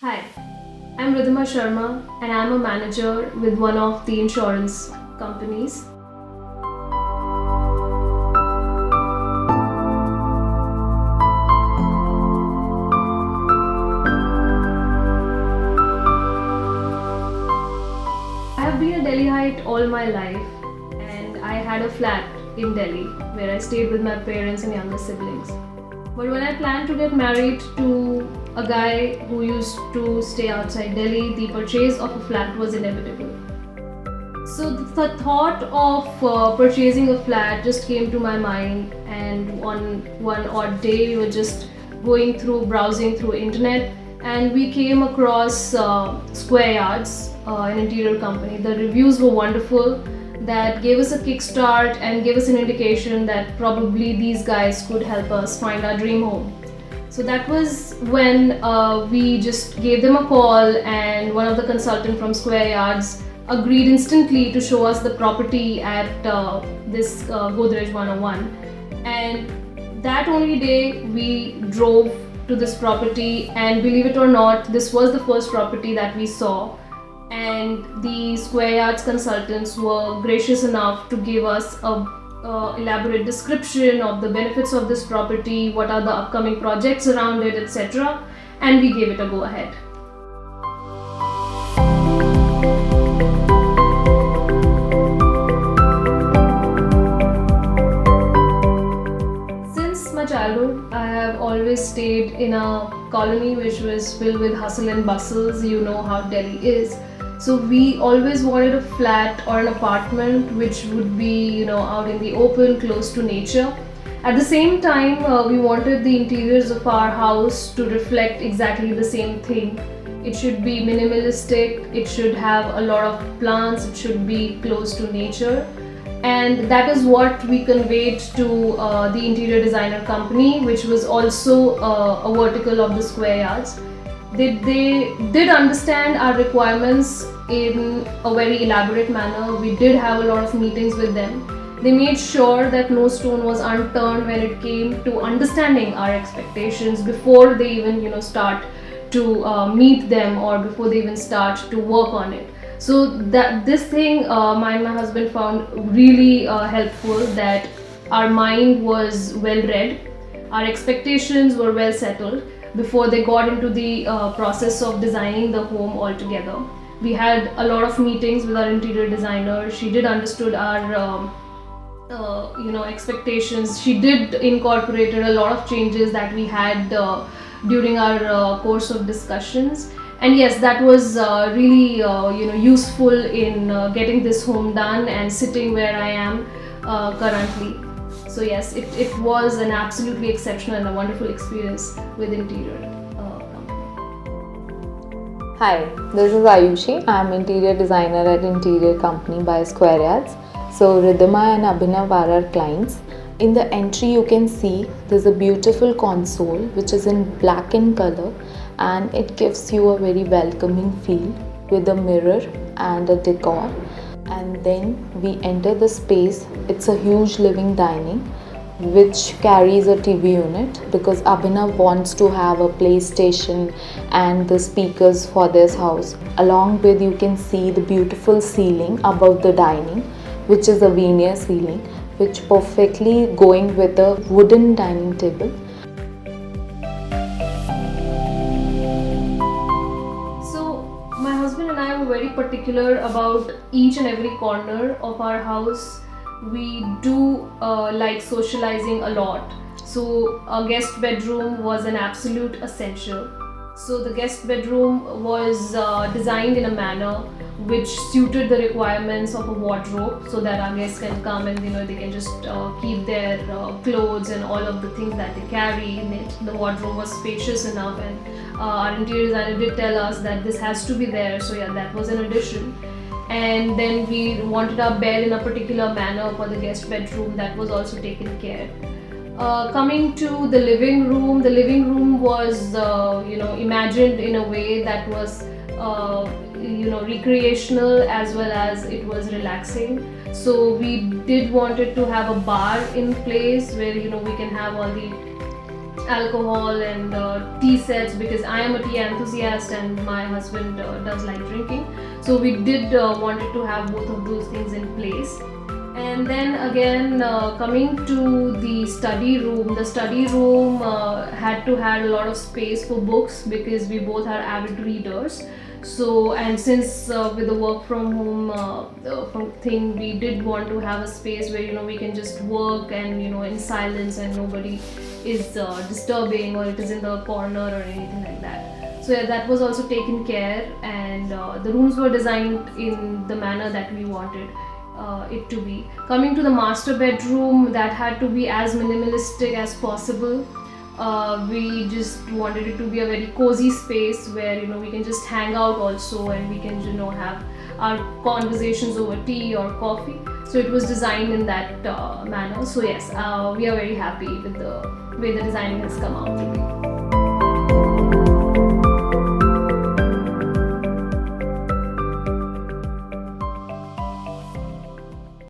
Hi, I'm Ridhima Sharma and I'm a manager with one of the insurance companies. I have been a Delhiite all my life and I had a flat in Delhi where I stayed with my parents and younger siblings. But when I planned to get married to a guy who used to stay outside Delhi, the purchase of a flat was inevitable. So the thought of purchasing a flat just came to my mind, and on one odd day we were just browsing through internet, and we came across Square Yards, an interior company. The reviews were wonderful. That gave us a kickstart and gave us an indication that probably these guys could help us find our dream home. So that was when we just gave them a call, and one of the consultants from Square Yards agreed instantly to show us the property at this Godrej 101. And that only day we drove to this property, and believe it or not, this was the first property that we saw. And the Square Yards consultants were gracious enough to give us a elaborate description of the benefits of this property, what are the upcoming projects around it, etc. And we gave it a go ahead. Since my childhood, I have always stayed in a colony which was filled with hustle and bustles. You know how Delhi is. So we always wanted a flat or an apartment which would be, out in the open, close to nature. At the same time, we wanted the interiors of our house to reflect exactly the same thing. It should be minimalistic, it should have a lot of plants, it should be close to nature. And that is what we conveyed to the interior designer company, which was also a vertical of the Square Yards. They did understand our requirements in a very elaborate manner. We did have a lot of meetings with them. They made sure that no stone was unturned when it came to understanding our expectations before they even start to meet them, or before they even start to work on it. So that this thing my and my husband found really helpful, that our mind was well read, our expectations were well settled before they got into the process of designing the home altogether. We had a lot of meetings with our interior designer. She did understood our expectations. She did incorporated a lot of changes that we had during our course of discussions. And yes, that was really useful in getting this home done and sitting where I am currently. So yes, it was an absolutely exceptional and a wonderful experience with interior company. Hi, this is Ayushi. I'm interior designer at interior company by Square Yards. So Ridhima and Abhinav are our clients. In the entry you can see there's a beautiful console which is in black in color, and it gives you a very welcoming feel with a mirror and a decor. And then we enter the space. It's a huge living dining which carries a TV unit, because Abhinav wants to have a PlayStation and the speakers for this house. Along with, you can see the beautiful ceiling above the dining, which is a veneer ceiling, which perfectly going with a wooden dining table. My husband and I were very particular about each and every corner of our house. We do like socializing a lot. So a guest bedroom was an absolute essential. So the guest bedroom was designed in a manner which suited the requirements of a wardrobe, so that our guests can come and they can just keep their clothes and all of the things that they carry in it. The wardrobe was spacious enough, and our interior designer did tell us that this has to be there. So yeah, that was an addition. And then we wanted our bed in a particular manner for the guest bedroom. That was also taken care. Coming to the living room was imagined in a way that was recreational as well as it was relaxing. So we did wanted to have a bar in place where we can have all the alcohol and tea sets, because I am a tea enthusiast and my husband does like drinking. So we did wanted to have both of those things in place. And then again, coming to the study room, had to have a lot of space for books because we both are avid readers. So, and since with the work from home thing, we did want to have a space where we can just work and in silence, and nobody is disturbing or it is in the corner or anything like that. So yeah, that was also taken care, and the rooms were designed in the manner that we wanted it to be. Coming to the master bedroom, that had to be as minimalistic as possible. We just wanted it to be a very cozy space where we can just hang out also, and we can have our conversations over tea or coffee. So it was designed in that manner. So yes, we are very happy with the way the designing has come out to be.